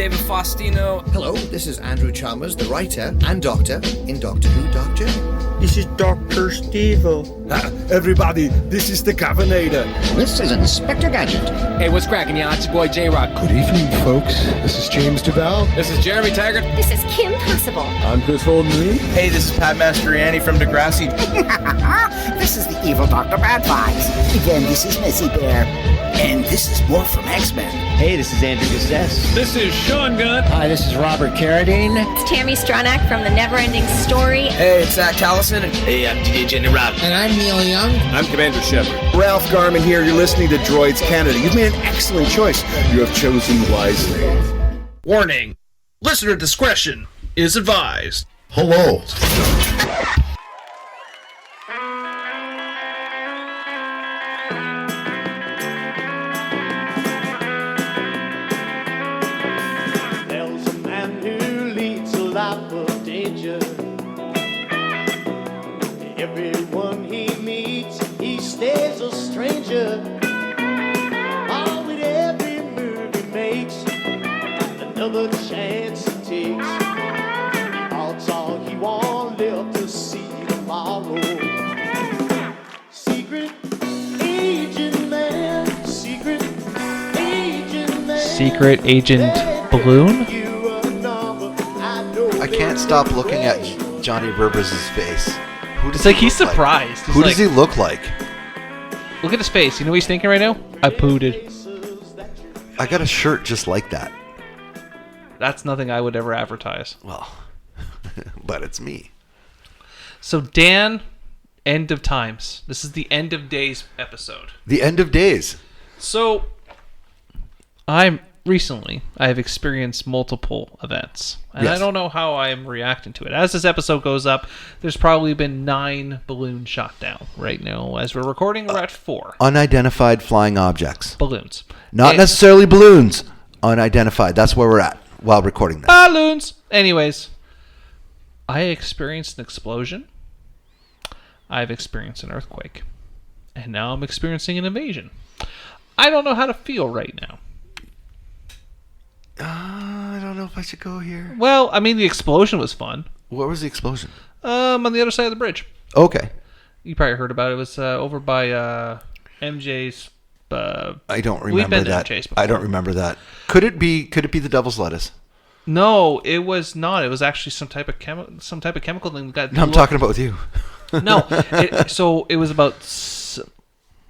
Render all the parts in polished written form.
David Faustino. Hello, this is Andrew Chalmers, the writer and doctor in Doctor Who, Doctor. This is Dr. Steve-O. Everybody, this is the Governator. This is Inspector Gadget. Hey, what's cracking, y'all? It's your boy J-Rock. Good evening, folks. This is James Duval. This is Jeremy Taggart. This is Kim Possible. I'm Chris Holden-Lee. Hey, this is Pat Mastroianni from Degrassi. This is the evil Dr. Bad Vibes. Again, this is Missy Bear. And this is more from X-Men. Hey, this is Andrew Gustess. This is Sean Gunn. Hi, this is Robert Carradine. It's Tammy Stronach from The Neverending Story. Hey, it's Zach Callison. Hey, I'm DJ Jenny Rob. And I'm Neil Young. I'm Commander Shepard. Ralph Garman here. You're listening to Droids Canada. You've made an excellent choice. You have chosen wisely. Warning. Listener discretion is advised. Hello. There's a man who leads a life of danger. Everyone he meets, he stays a stranger. Oh, with every move he makes, another chance he takes. Odds are he won't live to see tomorrow. Secret agent man, secret agent man. Secret Agent Balloon? I can't stop looking at Johnny Rivers' face. Who does It's like he's surprised. Who does he look like? Look at his face. You know what he's thinking right now? I pooted. I got a shirt just like that. That's nothing I would ever advertise. Well, but it's me. So Dan, End of Times. This is the End of Days episode. The End of Days. So I have experienced multiple events, and Yes. I don't know how I am reacting to it. As this episode goes up, there's probably been 9 balloons shot down. Right now, as we're recording, we're at 4. Unidentified flying objects. Balloons. Not necessarily balloons. Unidentified. That's where we're at while recording this. Balloons! Anyways, I experienced an explosion. I've experienced an earthquake. And now I'm experiencing an invasion. I don't know how to feel right now. I don't know if I should go here. Well, I mean, the explosion was fun. What was the explosion? On the other side of the bridge. Okay. You probably heard about it. It was over by MJ's. I don't remember that. I don't remember that. Could it be the devil's lettuce? No, it was not. It was actually some type of chemical thing. No, I'm talking about with you. No. So it was about,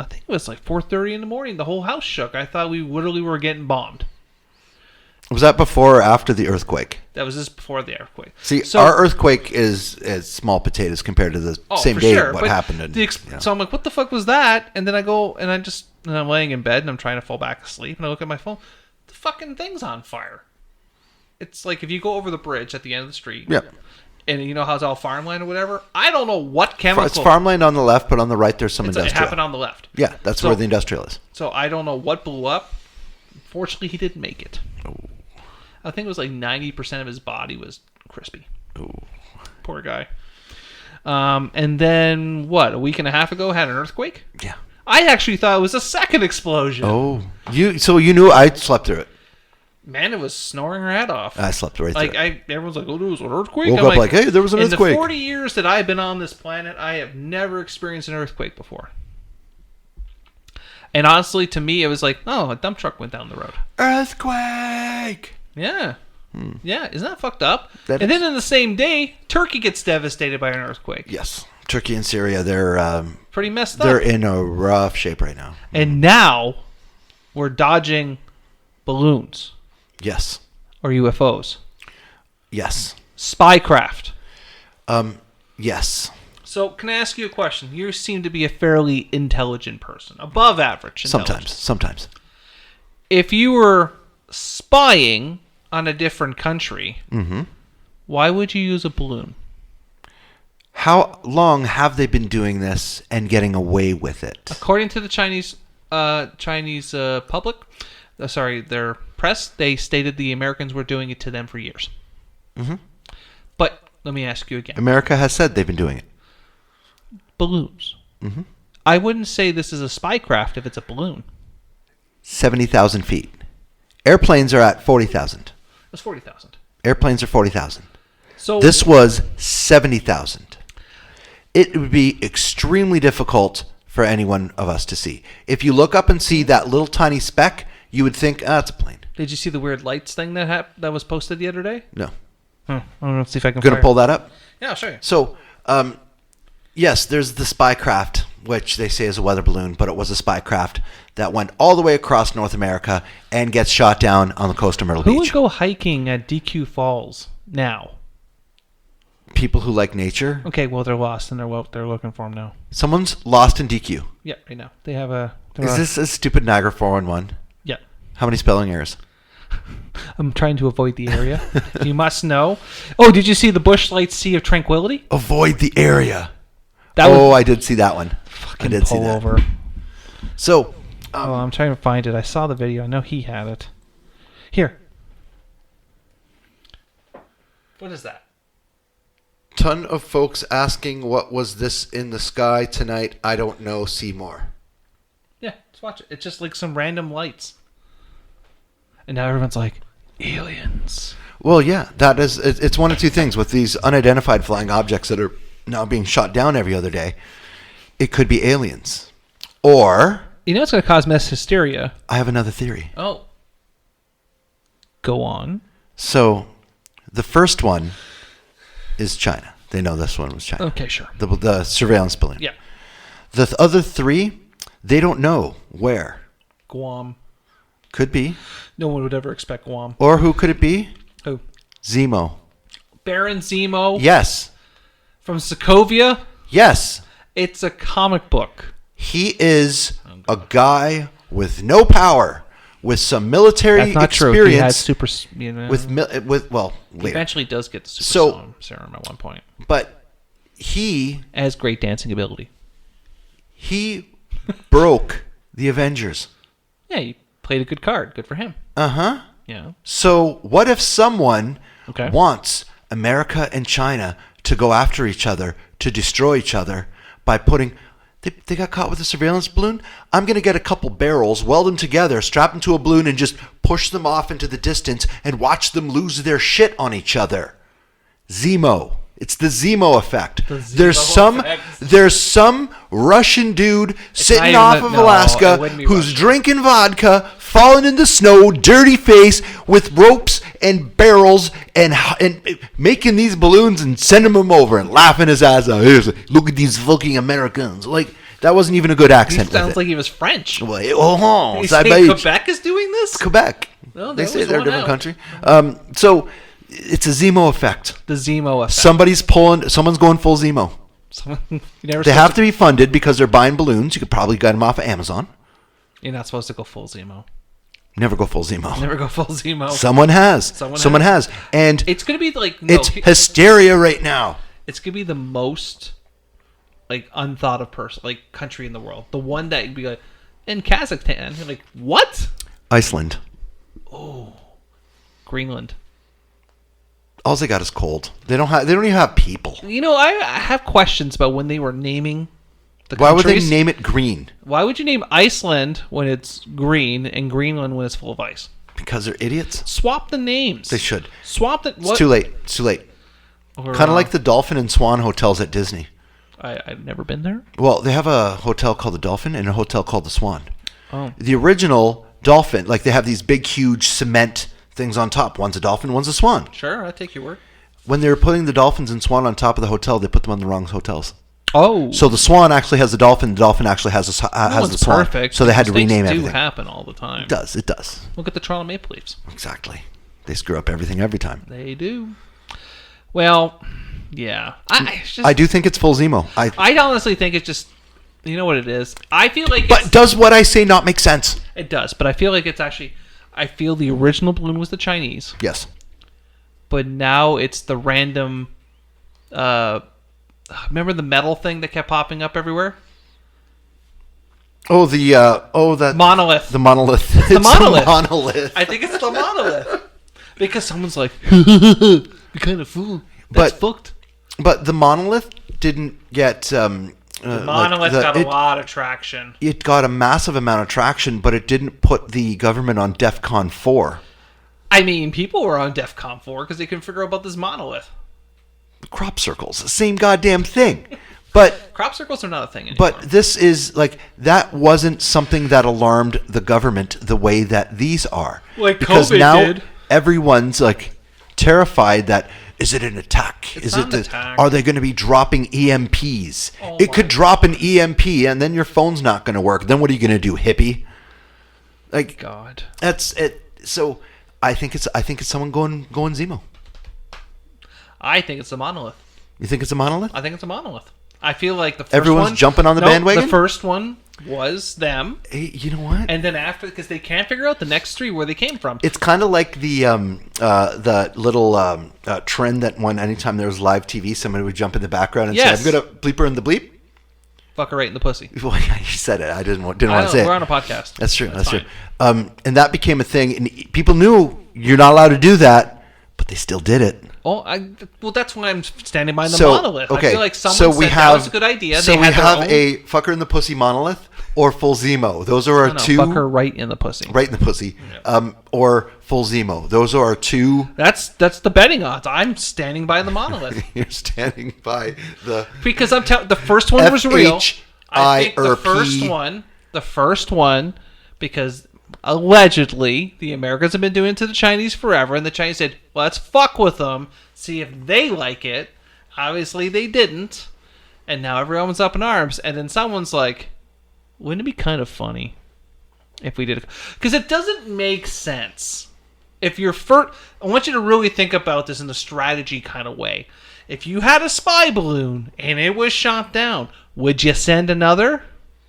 I think it was like 4:30 in the morning. The whole house shook. I thought we literally were getting bombed. Was that before or after the earthquake? That was just before the earthquake. See, our earthquake is small potatoes compared to the same day what happened. So I'm like, what the fuck was that? And then I go, and I'm laying in bed, and I'm trying to fall back asleep, and I look at my phone. The fucking thing's on fire. It's like if you go over the bridge at the end of the street. Yep. And you know how it's all farmland or whatever? I don't know what chemical. It's farmland on the left, but on the right there's some industrial. It happened on the left. Yeah, that's where the industrial is. So I don't know what blew up. Fortunately, he didn't make it. Oh. I think it was like 90% of his body was crispy. Oh. Poor guy. And then, a week and a half ago, had an earthquake? Yeah. I actually thought it was a second explosion. Oh. So you knew I slept through it. Man, it was snoring her head off. I slept right through it. Everyone's like, oh, there was an earthquake? Woke up like, hey, there was an earthquake. In the 40 years that I've been on this planet, I have never experienced an earthquake before. And honestly, to me, it was like, oh, a dump truck went down the road. Earthquake! Yeah. Yeah, isn't that fucked up? Then in the same day, Turkey gets devastated by an earthquake. Yes. Turkey and Syria, they're pretty messed up. They're in a rough shape right now. And now we're dodging balloons. Yes. Or UFOs. Yes. Spycraft. Yes. So, can I ask you a question? You seem to be a fairly intelligent person. Above average intelligence. Sometimes. If you were spying on a different country, why would you use a balloon? How long have they been doing this and getting away with it? According to the Chinese public, their press, they stated the Americans were doing it to them for years. But let me ask you again. America has said they've been doing it. Balloons. I wouldn't say this is a spycraft if it's a balloon. 70,000 feet. Airplanes are at 40,000. was 40,000. Airplanes are 40,000. So this was 70,000. It would be extremely difficult for any one of us to see. If you look up and see that little tiny speck, you would think, it's a plane. Did you see the weird lights thing that was posted the other day? No. I'm going to see if I can Going to pull that up? Yeah, I'll show you. So, yes, there's the spy craft, which they say is a weather balloon, but it was a spy craft that went all the way across North America and gets shot down on the coast of Myrtle Who Beach. would go hiking at DQ Falls now? People who like nature. Okay, well, they're lost, and they're looking for them now. Someone's lost in DQ. Yeah, right now. They have a... Is this a stupid Niagara 411? Yeah. How many spelling errors? I'm trying to avoid the area. You must know. Oh, did you see the Bushlight Sea of Tranquility? Avoid the area. That I did see that one. Fucking I did see pull that. over. So... I'm trying to find it. I saw the video. I know he had it. Here. What is that? Ton of folks asking what was this in the sky tonight. I don't know. See more. Yeah, let's watch it. It's just like some random lights. And now everyone's like, aliens. Well, yeah, that is. It's one of two things with these unidentified flying objects that are now being shot down every other day. It could be aliens. Or... You know it's going to cause mass hysteria. I have another theory. Oh. Go on. So, the first one is China. They know this one was China. Okay, sure. The surveillance balloon. Yeah. The other three, they don't know where. Guam. Could be. No one would ever expect Guam. Or who could it be? Who? Zemo. Baron Zemo. Yes. From Sokovia. Yes. It's a comic book. He is a guy with no power, with some military That's not experience. True. He had super, later. He eventually does get the super serum at one point. But he has great dancing ability. He broke the Avengers. Yeah, he played a good card. Good for him. Uh-huh. Yeah. So what if someone wants America and China to go after each other, to destroy each other by putting... They got caught with a surveillance balloon? I'm going to get a couple barrels, weld them together, strap them to a balloon, and just push them off into the distance and watch them lose their shit on each other. Zemo. It's the Zemo effect. There's some Russian dude sitting off of Alaska who's drinking vodka, falling in the snow, dirty face, with ropes and barrels, and making these balloons and sending them over and laughing his ass out. Look at these fucking Americans. Like, that wasn't even a good accent. He sounds like he was French. Well, you say Quebec is doing this? Quebec. Well, they say they're a different country. So it's a Zemo effect. The Zemo effect. Someone's going full Zemo. They have to be funded because they're buying balloons. You could probably get them off of Amazon. You're not supposed to go full Zemo. Never go full Zemo. Never go full Zemo. Someone has. Someone has. And it's going to be like... it's hysteria right now. It's going to be the most unthought of country in the world. The one that you'd be like, in Kazakhstan, you're like, what? Iceland. Oh. Greenland. All they got is cold. They don't even have people. You know, I have questions about when they were naming the Why countries. would they name it green? Why would you name Iceland when it's green and Greenland when it's full of ice? Because they're idiots. Swap the names. They should. Swap the... It's too late. It's too late. Kind of like the Dolphin and Swan hotels at Disney. I've never been there. Well, they have a hotel called the Dolphin and a hotel called the Swan. Oh. The original Dolphin, they have these big, huge cement things on top. One's a dolphin, one's a swan. Sure, I take your word. When they were putting the dolphins and swan on top of the hotel, they put them on the wrong hotels. Oh. So the swan actually has the dolphin actually has the swan. Perfect. So they had to rename everything. Mistakes do happen all the time. It does. Look at the Toronto Maple Leafs. Exactly. They screw up everything every time. They do. Well, yeah. I do think it's full Zemo. I honestly think it's just... You know what it is? I feel like But does what I say not make sense? It does, but I feel like it's actually... I feel the original balloon was the Chinese. Yes. But now it's the random... remember the metal thing that kept popping up everywhere? Oh, that... Monolith. The monolith. It's the monolith. Monolith. I think it's the monolith. Because someone's like, you kind of fool. That's fucked. But the monolith didn't get... the monolith got a lot of traction. It got a massive amount of traction, but it didn't put the government on DEFCON 4. I mean, people were on DEFCON 4 because they couldn't figure out about this monolith. Crop circles, the same goddamn thing. But crop circles are not a thing anymore. But this is like, that wasn't something that alarmed the government the way that these are. Like because COVID now did. Everyone's like terrified that, is it an attack? It's not an attack. Are they going to be dropping EMPs? It could drop an EMP and then your phone's not going to work. Then what are you going to do, hippie? Like, God. That's it. So I think it's someone going Zemo. I think it's a monolith. You think it's a monolith? I think it's a monolith. I feel like the first Everyone's one, jumping on the bandwagon? The first one was them. Hey, you know what? And then after, because they can't figure out the next three where they came from. It's kind of like the little trend that one, anytime there was live TV, somebody would jump in the background and say, I'm going to bleep her in the bleep. Fuck her right in the pussy. Well, yeah, you said it. I didn't want to say it. We're on a podcast. That's true. That's true. fine. And that became a thing. And people knew you're not allowed to do that, but they still did it. Oh, well, that's why I'm standing by the monolith. Okay. I feel like someone said that was a good idea. So we have a fucker in the pussy monolith or full Zemo. Those are our two. Fucker right in the pussy. Right in the pussy. Yeah. Or full Zemo. Those are our two. That's the betting odds. I'm standing by the monolith. You're standing by the. Because the first one was real. I think the first one, because allegedly the Americans have been doing it to the Chinese forever, and the Chinese said, let's fuck with them, see if they like it. Obviously they didn't, and now everyone's up in arms, and then someone's like, wouldn't it be kind of funny if we did it? Because it doesn't make sense. If you're first, I want you to really think about this in a strategy kind of way. If you had a spy balloon and it was shot down, would you send another?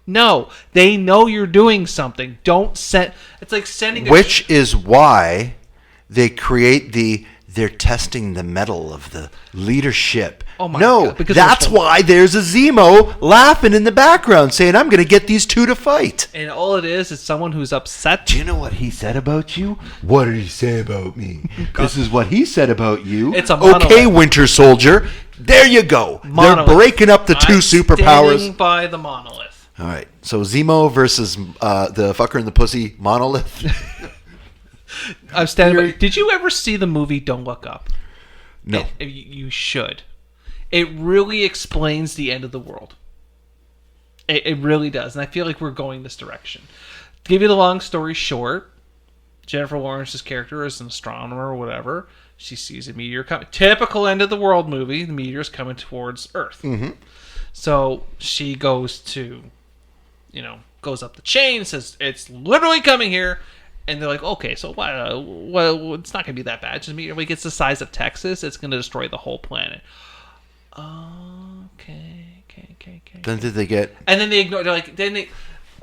No, they know you're doing something. Don't send. It's like sending. Which is why they create they're testing the mettle of the leadership. Oh my God, because that's why there's a Zemo laughing in the background saying, I'm going to get these two to fight. And all it is someone who's upset. Do you know what he said about you? What did he say about me? This is what he said about you. It's a monolith. Okay, Winter Soldier. There you go. Monolith. They're breaking up the two superpowers. Standing by the monolith. All right. So Zemo versus the fucker in the pussy monolith. I'm standing by. Did you ever see the movie Don't Look Up? No. You should. It really explains the end of the world. It really does. And I feel like we're going this direction. To give you the long story short, Jennifer Lawrence's character is an astronomer or whatever. She sees a meteor coming. Typical end of the world movie. The meteor's coming towards Earth. Mm-hmm. So she goes up the chain, says, it's literally coming here. And they're like, okay, so well, it's not going to be that bad. Just meteor, when it gets the size of Texas, it's going to destroy the whole planet. Okay. Then did they get? And then they ignore. They're like,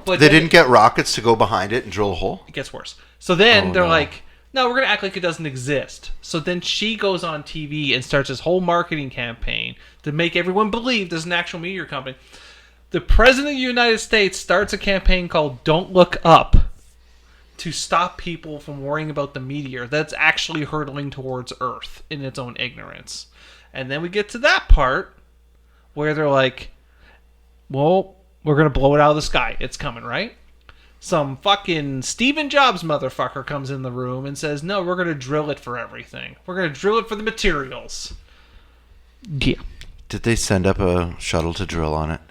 But they didn't get rockets to go behind it and drill a hole? It gets worse. So then they're like, no, we're going to act like it doesn't exist. So then she goes on TV and starts this whole marketing campaign to make everyone believe there's an actual meteor coming. The President of the United States starts a campaign called Don't Look Up to stop people from worrying about the meteor that's actually hurtling towards Earth in its own ignorance. And then we get to that part where they're like, well, we're going to blow it out of the sky. It's coming, right? Some fucking Stephen Jobs motherfucker comes in the room and says, no, we're going to drill it for everything. We're going to drill it for the materials. Yeah. Did they send up a shuttle to drill on it?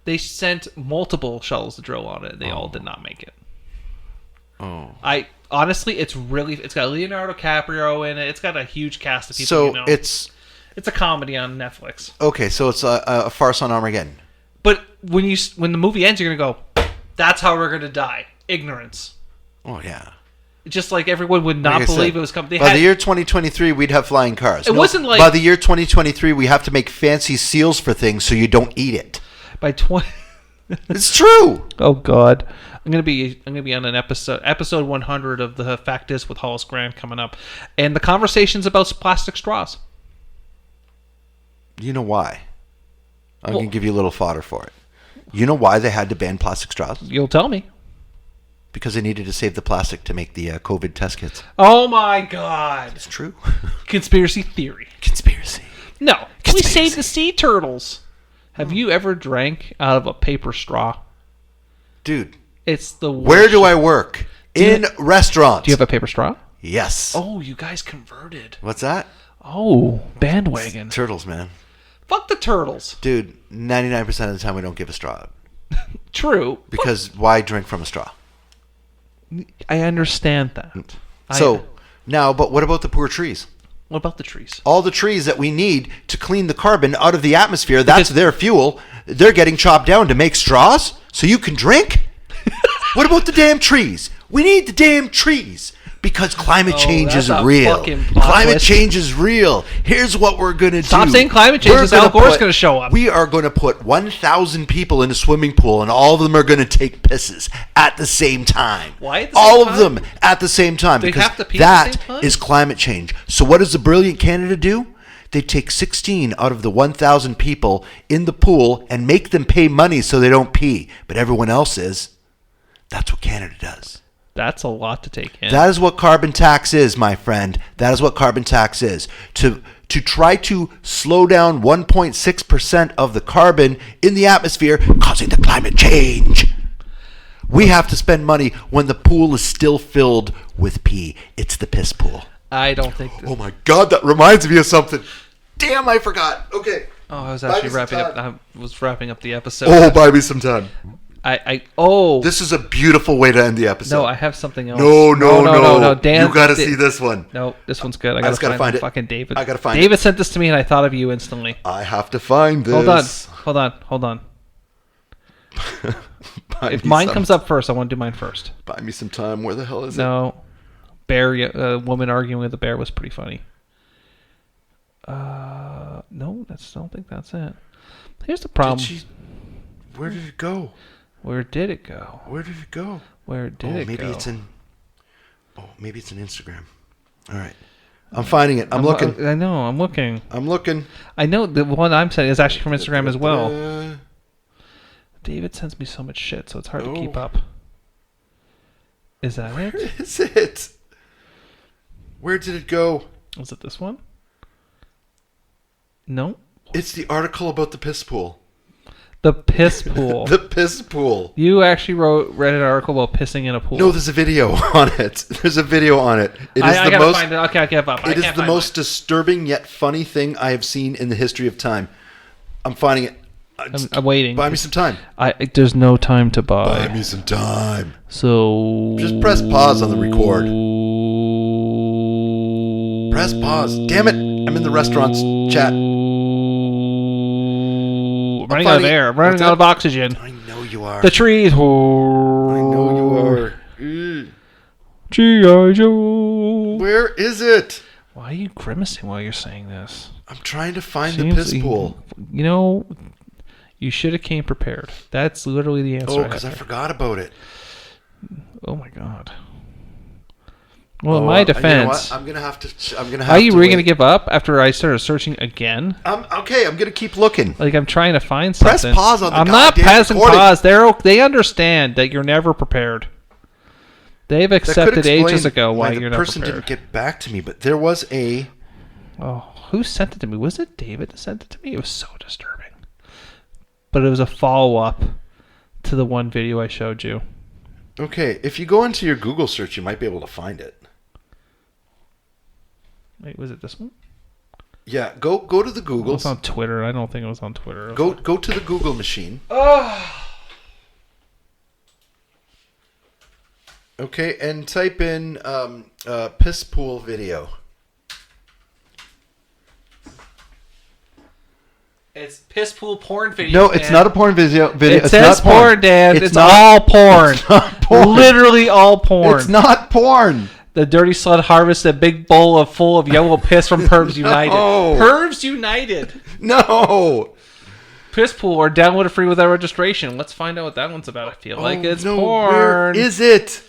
They sent multiple shuttles to drill on it. They all did not make it. Oh. Honestly, it's got Leonardo DiCaprio in it. It's got a huge cast of people. So it's a comedy on Netflix. Okay, so it's a farce on Armageddon. But when the movie ends, you're gonna go, that's how we're gonna die. Ignorance. Oh yeah. Just like everyone would not believe it was coming. By the year 2023, we'd have flying cars. It wasn't like by the year 2023, we have to make fancy seals for things so you don't eat it. By 20. It's true. Oh God. I'm gonna be on an episode 100 of the Fact Is with Hollis Grant coming up, and the conversation's about plastic straws. You know why? I'm gonna give you a little fodder for it. You know why they had to ban plastic straws? You'll tell me. Because they needed to save the plastic to make the COVID test kits. Oh my God! It's true. Conspiracy theory. Conspiracy. No, we saved the sea turtles. Have you ever drank out of a paper straw? Dude. It's the worst. Where do I work? In restaurants. Do you have a paper straw? Yes. Oh, you guys converted. What's that? Oh, bandwagon. It's turtles, man. Fuck the turtles. Dude, 99% of the time we don't give a straw. True. Because why drink from a straw? I understand that. So, now, but what about the poor trees? What about the trees? All the trees that we need to clean the carbon out of the atmosphere, that's their fuel. They're getting chopped down to make straws so you can drink? What about the damn trees? We need the damn trees. Because climate change is real. Climate change is real. Here's what we're going to do. Stop saying climate change because Al Gore's going to show up. We are going to put 1,000 people in a swimming pool, and all of them are going to take pisses at the same time. Why? All of them at the same time. They because have to pee at the same time? that is climate change. So what does the brilliant Canada do? They take 16 out of the 1,000 people in the pool and make them pay money so they don't pee. But everyone else is. That's what Canada does. That's a lot to take in. That is what carbon tax is, my friend. That is what carbon tax is. To try to slow down 1.6% of the carbon in the atmosphere, causing the climate change. We have to spend money when the pool is still filled with pee. It's the piss pool. I don't think... Oh my God, that reminds me of something. Damn, I forgot. Okay. Oh, I was actually wrapping up the episode. Oh, buy me some time. Oh. This is a beautiful way to end the episode. No, I have something else. No. Dan, you got to see this one. No, this one's good. I just gotta find it. Fucking David. I gotta find David sent this to me, and I thought of you instantly. I have to find this. Hold on. If mine comes up first, I want to do mine first. Buy me some time. Where the hell is it? No. A woman arguing with a bear was pretty funny. No, I don't think that's it. Here's the problem. Where did it go? Where did it go? Maybe it's in Instagram. All right. I'm finding it. I'm looking. I know. I'm looking. I know the one I'm sending is actually from Instagram as well. David sends me so much shit, so it's hard to keep up. Is that it? Where is it? Where did it go? Was it this one? No. It's the article about the piss pool. The piss pool. The piss pool. You actually read an article about pissing in a pool. No, there's a video on it. It is I gotta find it. Okay, I give up. It is the most disturbing yet funny thing I have seen in the history of time. I'm finding it. I'm waiting. Buy me some time. There's no time to buy. Buy me some time. So just press pause on the record. Press pause. Damn it! I'm in the restaurant's chat. Running out of air. I'm running out of oxygen. I know you are. The trees. I know you are. G.I. Joe. Where is it? Why are you grimacing while you're saying this? I'm trying to find the piss pool. You know, you should have came prepared. That's literally the answer. Oh, because I forgot about it. Oh my God. Well, in my defense, you know I'm gonna have to. Are you really gonna give up after I started searching again? Okay. I'm gonna keep looking. Like I'm trying to find something. Press pause on the I'm not pressing recording. pause. They understand that you're never prepared. They've accepted ages ago why you're not prepared. The person didn't get back to me, but there was a. Oh, who sent it to me? Was it David that sent it to me? It was so disturbing. But it was a follow-up to the one video I showed you. Okay, if you go into your Google search, you might be able to find it. Wait, was it this one? Yeah, go to the Google. It was on Twitter. I don't think it was on Twitter. Go to the Google machine. Okay, and type in piss pool video. It's piss pool porn video. No, it's not a porn video. It says porn, Dan. It's all porn. It's not porn. Literally all porn. It's not porn. The dirty slut harvests a big bowl full of yellow piss from Pervs United. Pervs United. No. Piss pool or download it free without registration. Let's find out what that one's about. I feel like it's porn. Where is it?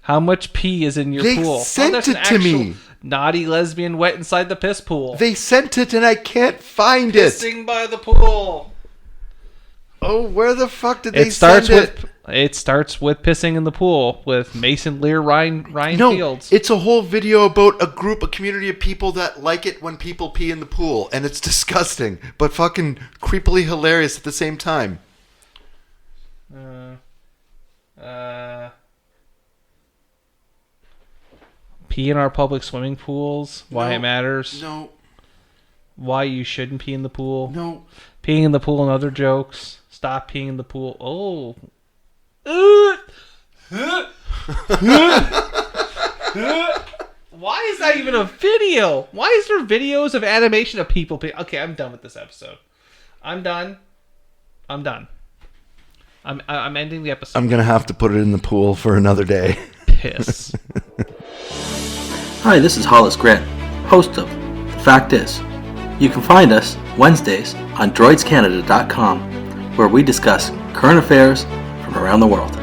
How much pee is in your pool? They sent it to me. Naughty lesbian wet inside the piss pool. They sent it and I can't find it. Pissing by the pool. Oh, where the fuck did they send it? It starts with pissing in the pool with Mason Lear, Ryan Fields. It's a whole video about a community of people that like it when people pee in the pool, and it's disgusting, but fucking creepily hilarious at the same time. Pee in our public swimming pools. Why it matters. No. Why you shouldn't pee in the pool. No. Peeing in the pool and other jokes. Stop peeing in the pool. Oh. Why is that even a video? Why is there videos of animation of people peeing? Okay, I'm done with this episode. I'm done. I'm ending the episode. I'm going to have to put it in the pool for another day. Piss. Hi, this is Hollis Grant, host of The Fact Is. You can find us Wednesdays on droidscanada.com, where we discuss current affairs from around the world.